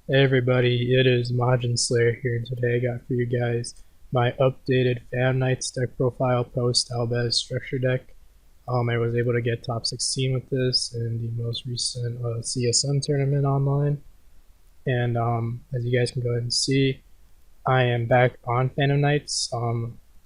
Hey everybody, it is Majin Slayer here, and today I got for you guys my updated Fan Knights deck profile post Albez structure deck. I was able to get top 16 with this in the most recent CSM tournament online, and as you guys can go ahead and see, I am back on Phantom Knights.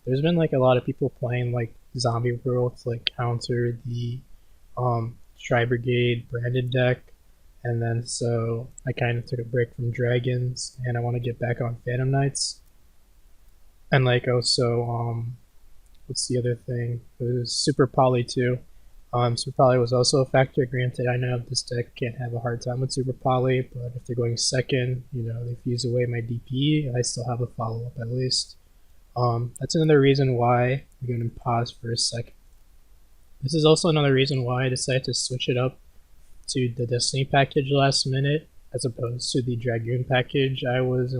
There's been like a lot of people playing like Zombie World to like counter the Stride Brigade branded deck, and then so I kind of took a break from Dragons, and I want to get back on Phantom Knights. And like also, what's the other thing? It was Super Poly too. Super Poly was also a factor. Granted, I know this deck can't have a hard time with Super Poly, but if they're going second, you know, they fuse away my DP, I still have a follow up at least. That's another reason why I'm going to pause for a second. This is also another reason why I decided to switch it up to the Destiny package last minute, as opposed to the Dragoon package I was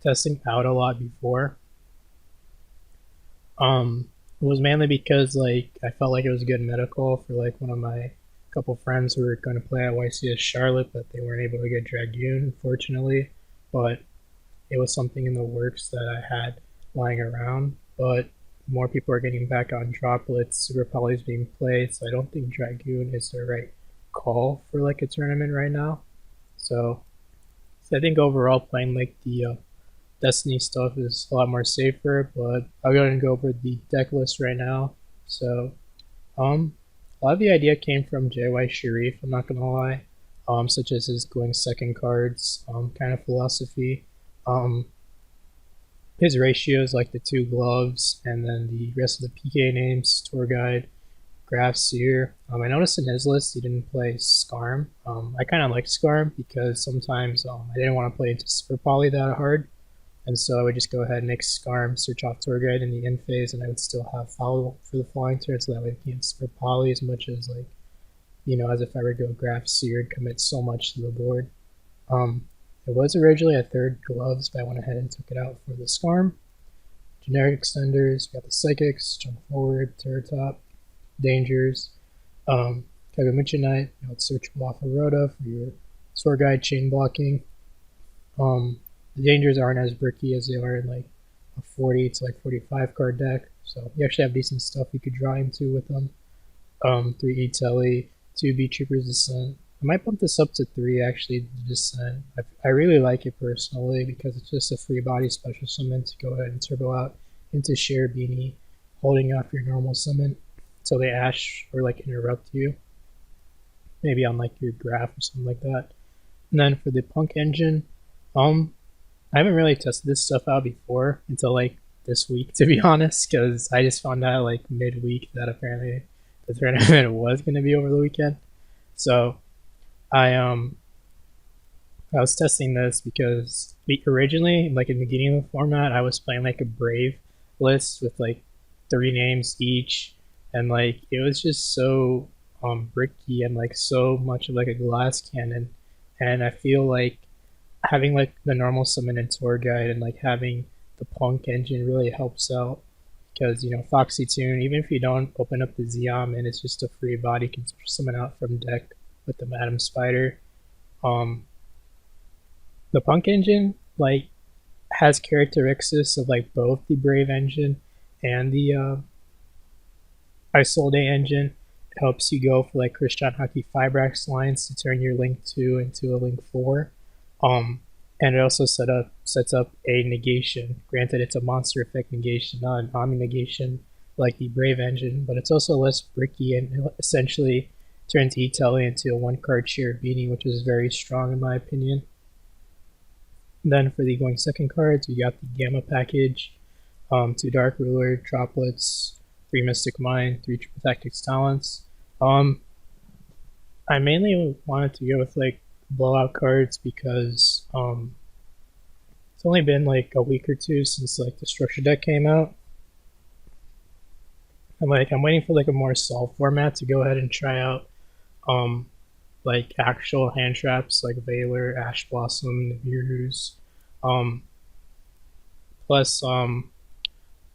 testing out a lot before. It was mainly because like I felt like it was a good medical for like one of my couple friends who were going to play at YCS Charlotte, but they weren't able to get Dragoon, unfortunately. But it was something in the works that I had lying around. But more people are getting back on droplets, Super Poly is being played, so I don't think Dragoon is the right call for like a tournament right now. So I think overall playing like the Destiny stuff is a lot more safer, but I'll go ahead and go over the deck list right now. So a lot of the idea came from JY Sharif, I'm not gonna lie, such as his going second cards kind of philosophy. His ratios, like the two gloves, and then the rest of the PK names, tour guide, graph seer. I noticed in his list he didn't play Skarm. I kind of like Skarm because sometimes I didn't want to play into Super Poly that hard, and so I would just go ahead and make Skarm search off tour guide in the end phase, and I would still have follow for the flying turn, so that way I can't Super Poly as much as like, you know, as if I were to go graph seer and commit so much to the board. It was originally a third gloves, but I went ahead and took it out for the Skarm. Generic extenders, we got the Psychics, Jump Forward, Terror Top, Dangers, Kagamuchi Knight, you know, it's searchable off of Rhoda for your sword guide chain blocking. The Dangers aren't as bricky as they are in like a 40 to like 45 card deck, so you actually have decent stuff you could draw into with them. 3 E Telly, 2 Beat Troopers Descent. I might bump this up to 3 actually, the Descent. I really like it personally because it's just a free body special summon to go ahead and turbo out into Cherubini, holding off your normal summon until they ash or like interrupt you. Maybe on like your graph or something like that. And then for the P.U.N.K engine, I haven't really tested this stuff out before until like this week, to be honest, because I just found out like midweek that apparently the tournament was going to be over the weekend. So I was testing this because originally, like in the beginning of the format, I was playing like a Brave list with like 3 names each, and like it was just so bricky and like so much of like a glass cannon, and I feel like having like the normal summon and tour guide and like having the P.U.N.K engine really helps out because, you know, Foxy Tune, even if you don't open up the Zeom and it's just a free body, you can summon out from deck with the Madam Spider. The P.U.N.K engine like has characteristics of like both the Brave engine and the isolde engine. It helps you go for like cryston Halqifibrax lines to turn your Link 2 into a Link 4. And it also sets up a negation. Granted, it's a monster effect negation, not an omni negation like the Brave engine, but it's also less bricky and essentially turns E-Telly into a 1-card cherubini, which is very strong in my opinion. And then for the going second cards, we got the Gamma package, 2 Dark Ruler, Droplets, 3 Mystic Mind, 3 Triple Tactics Talents. I mainly wanted to go with like blowout cards because it's only been like a week or two since like the structure deck came out. I'm waiting for like a more solved format to go ahead and try out like actual hand traps like Valor, Ash Blossom, Nibiru's, plus the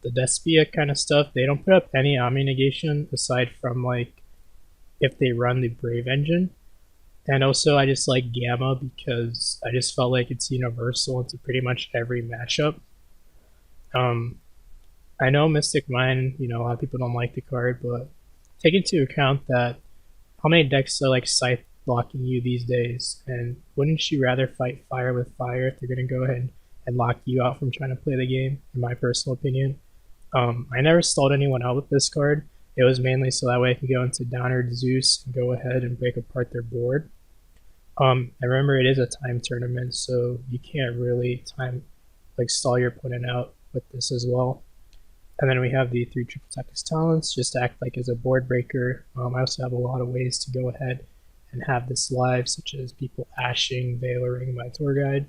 Despia kind of stuff. They don't put up any Omni negation aside from like if they run the Brave engine. And also, I just like Gamma because I just felt like it's universal into pretty much every matchup. Um, I know Mystic Mine, a lot of people don't like the card, but take into account that how many decks are like Scythe locking you these days, and wouldn't you rather fight fire with fire if they're going to go ahead and lock you out from trying to play the game, in my personal opinion? I never stalled anyone out with this card. It was mainly so that way I could go into Downer Zeus and go ahead and break apart their board. And remember, it is a time tournament, so you can't really stall your opponent out with this as well. And then we have the 3 triple tactics talents, just to act like as a board breaker. I also have a lot of ways to go ahead and have this live, such as people ashing, veiling my tour guide.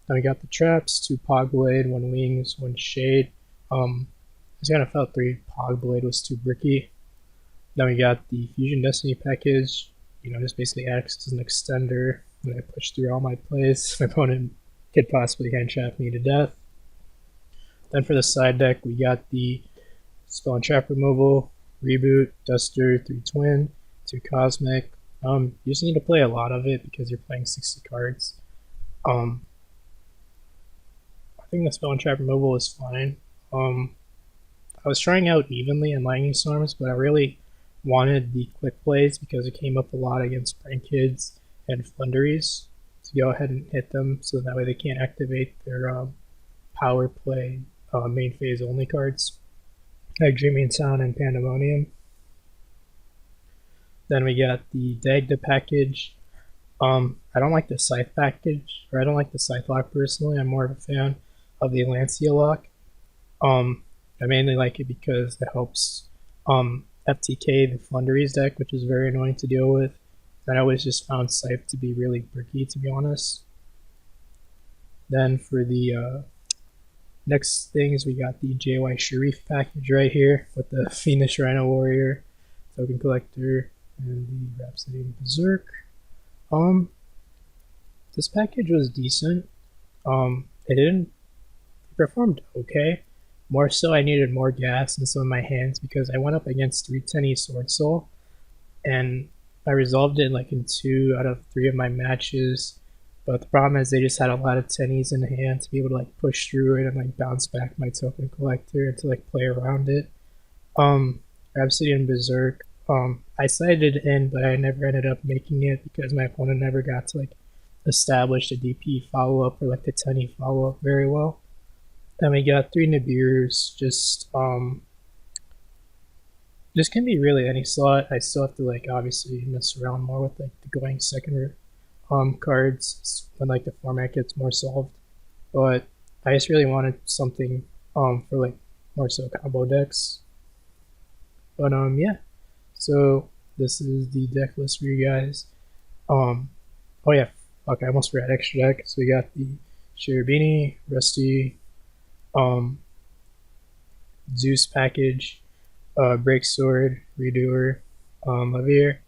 Then we got the traps, 2 Pogblade, 1 Wings, 1 Shade. I just kind of felt 3 Pogblade was too bricky. Then we got the Fusion Destiny package, just basically acts as an extender. When I push through all my plays, my opponent could possibly handtrap me to death. Then for the side deck, we got the Spell and Trap Removal, Reboot, Duster, 3 Twin, 2 Cosmic. You just need to play a lot of it because you're playing 60 cards. I think the Spell and Trap Removal is fine. I was trying out Evenly and Lightning Storms, but I really wanted the quick plays because it came up a lot against Prank Kids and Flunderies to go ahead and hit them so that way they can't activate their power play main phase only cards like Dreaming Sound and Pandemonium. Then we got the Dagda package. I don't like the Scythe package, or I don't like the Scythe lock personally. I'm more of a fan of the Lancea lock. I mainly like it because it helps FTK the Flunderies deck, which is very annoying to deal with. And I always just found Scythe to be really bricky, to be honest. Then for the next things, we got the JY Sharif package right here with the Fiendish Rhino Warrior, Token Collector, and the Rhapsody and Berserk. This package was decent. It performed okay. More so, I needed more gas in some of my hands because I went up against 3 Tenny Sword Soul, and I resolved it like in 2 out of 3 of my matches. But the problem is they just had a lot of tennies in hand to be able to like push through it and like bounce back my token collector and to like play around it. Rhapsody and Berserk. I sided in, but I never ended up making it because my opponent never got to like establish the DP follow up or like the tenny follow up very well. Then we got 3 Nibiru's. Just can be really any slot. I still have to like obviously mess around more with like the going second cards when like the format gets more solved, but I just really wanted something for like more so combo decks. But yeah, so this is the deck list for you guys. Oh yeah, okay, I almost forgot extra deck. So we got the Cherubini, Rusty, Zeus package, Break Sword, Redoer, Lavir.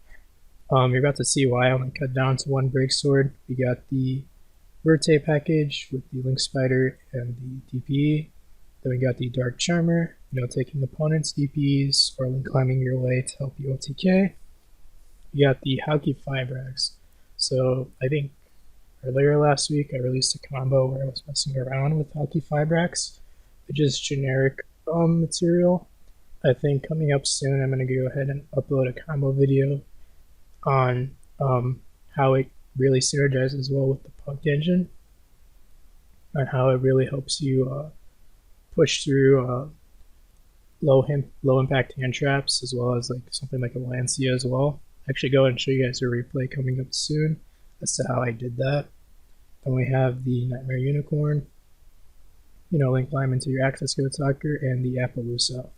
You're about to see why I only cut down to 1 Break Sword. We got the Verte package with the Link Spider and the DPE. Then we got the Dark Charmer, taking opponents' DPs or link climbing your way to help you OTK. We got the Halqifibrax. So I think earlier last week I released a combo where I was messing around with Halqifibrax, which is generic material. I think coming up soon I'm going to go ahead and upload a combo video on how it really synergizes well with the P.U.N.K engine and how it really helps you push through low impact hand traps as well as like something like a lancea as well. Actually go and show you guys a replay coming up soon as to how I did that. Then we have the Nightmare Unicorn, link climb into your access code talker, and the Appaloosa.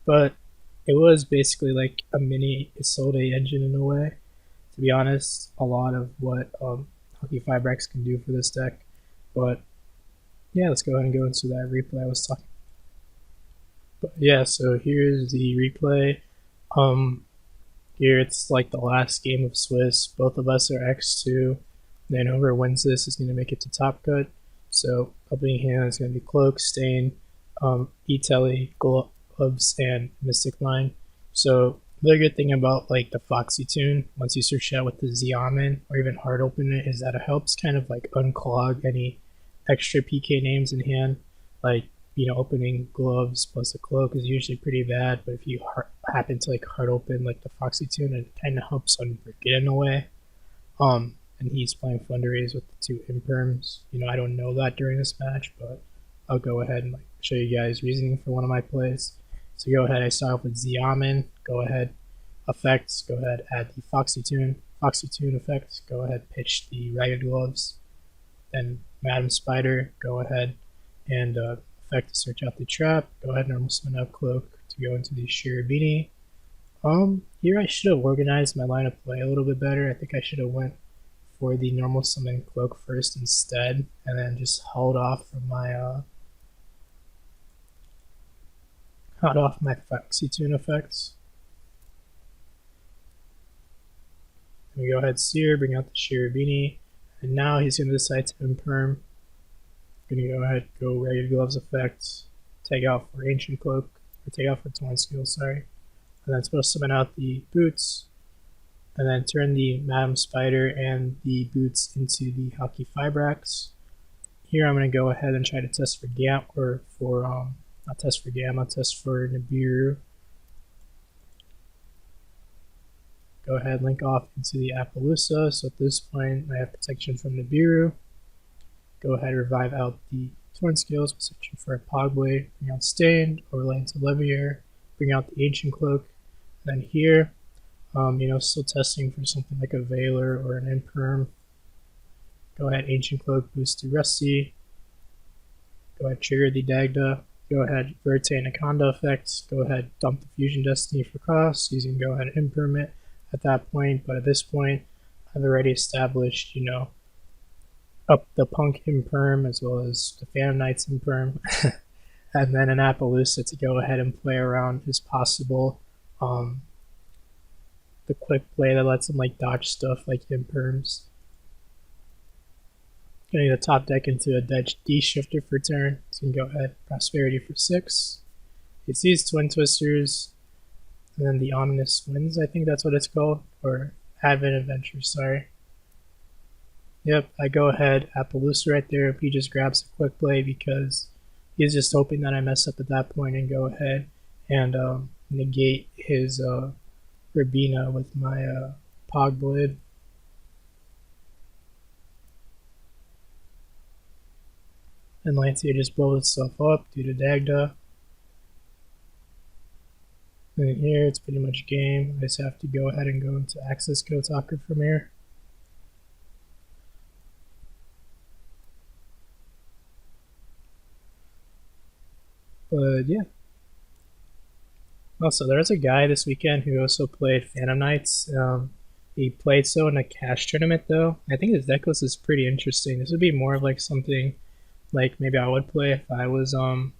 But it was basically like a mini isolde engine in a way. To be honest, a lot of what Halqifibrax can do for this deck. But yeah, let's go ahead and go into that replay I was talking about. But yeah, so here's the replay. Here it's like the last game of Swiss. Both of us are X2. Then whoever wins this is going to make it to top cut. So opening hand is going to be Cloak, Stain, E-Telly, Gloves, and Mystic Line. So The good thing about like the Foxy tune, once you search out with the Xiamen or even hard open it, is that it helps kind of like unclog any extra PK names in hand. Like, you know, opening gloves plus a cloak is usually pretty bad, but if you happen to like hard open like the Foxy tune, it kind of helps unbrick it in a way. And he's playing Fundraise with the two imperms. You know, I don't know that during this match, but I'll go ahead and like show you guys reasoning for one of my plays. So go ahead, I start off with Xiamen. Go ahead, effects. Go ahead, add the Foxy tune effect. Go ahead, pitch the Ragged Gloves. Then Madam Spider. Go ahead and effect to search out the trap. Go ahead, normal summon out cloak to go into the cherubini. Here I should have organized my line of play a little bit better. I think I should have went for the normal summon cloak first instead, and then just held off from my Foxy tune effects. And we go ahead, Seer, bring out the cherubini, and now he's going to decide to imperm. Going to go ahead, go Ragged Gloves effect, take out for Ancient Cloak, or take out for Torn Skill, sorry. And then supposed to summon out the boots, and then turn the Madam Spider and the boots into the Halqifibrax. Here I'm going to go ahead and try to test for Gamma, or for, not test for Gamma, test for Nibiru. Go ahead, link off into the Appaloosa, so at this point I have protection from Nibiru. Go ahead, revive out the Torn Skills, searching for a Pogblade, bring out Stained, overlay into Levier, bring out the Ancient Cloak. Then here, you know, still testing for something like a Veiler or an Imperm. Go ahead, Ancient Cloak, boost to Rusty. Go ahead, trigger the Dagda. Go ahead, Verte Anaconda effect. Go ahead, dump the Fusion Destiny for cost. You can go ahead and Imperm it at that point, but at this point, I've already established, you know, up the P.U.N.K Imperm as well as the Phantom Knights Imperm. And then an Appaloosa to go ahead and play around his possible the quick play that lets him like dodge stuff like imperms. Getting the top deck into a D shifter for turn. So you can go ahead, Prosperity for 6. He sees Twin Twisters, and then the Ominous Winds, I think that's what it's called, or Advent Adventure, sorry. Yep, I go ahead, Appaloosa right there. He just grabs a quick play because he's just hoping that I mess up at that point and go ahead and negate his Rabina with my Pogblade. And Lancea just blows itself up due to Dagda. And here it's pretty much game. I just have to go ahead and go into Access Code Talker from here. But yeah. Also, there's a guy this weekend who also played Phantom Knights. He played so in a cash tournament though. I think his deck list is pretty interesting. This would be more of like something like maybe I would play if I was I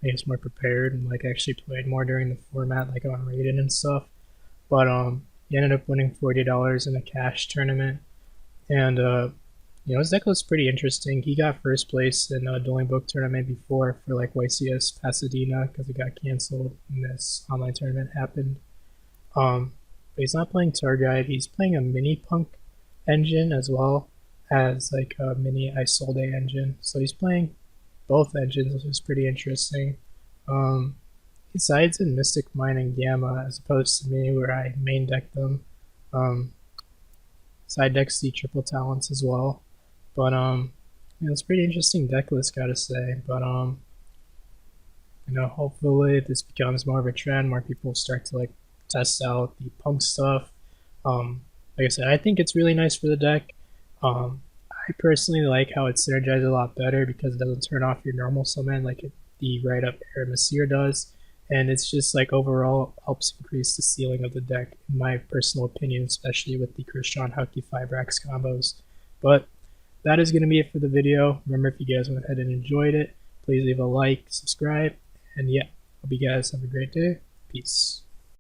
guess more prepared and like actually played more during the format, like on Raiden and stuff. But he ended up winning $40 in a cash tournament, and you know, his deck was pretty interesting. He got first place in a Dueling Book tournament before for like YCS Pasadena because it got canceled and this online tournament happened. But he's not playing Tour Guide. He's playing a mini P.U.N.K engine as well as like a mini isolde engine. So he's playing both engines, which is pretty interesting. He sides in Mystic Mine and Gamma as opposed to me where I main deck them. Side decks the triple talents as well. But you know, it's a pretty interesting deck list, gotta say. But you know, hopefully this becomes more of a trend, more people start to like test out the P.U.N.K stuff. Like I said, I think it's really nice for the deck. I personally like how it synergizes a lot better because it doesn't turn off your normal summon like the Right Up Aramesir does, and it's just like overall helps increase the ceiling of the deck, in my personal opinion, especially with the Cryston Halqifibrax combos. But that is going to be it for the video. Remember, if you guys went ahead and enjoyed it, please leave a like, subscribe, and yeah, hope you guys have a great day. Peace.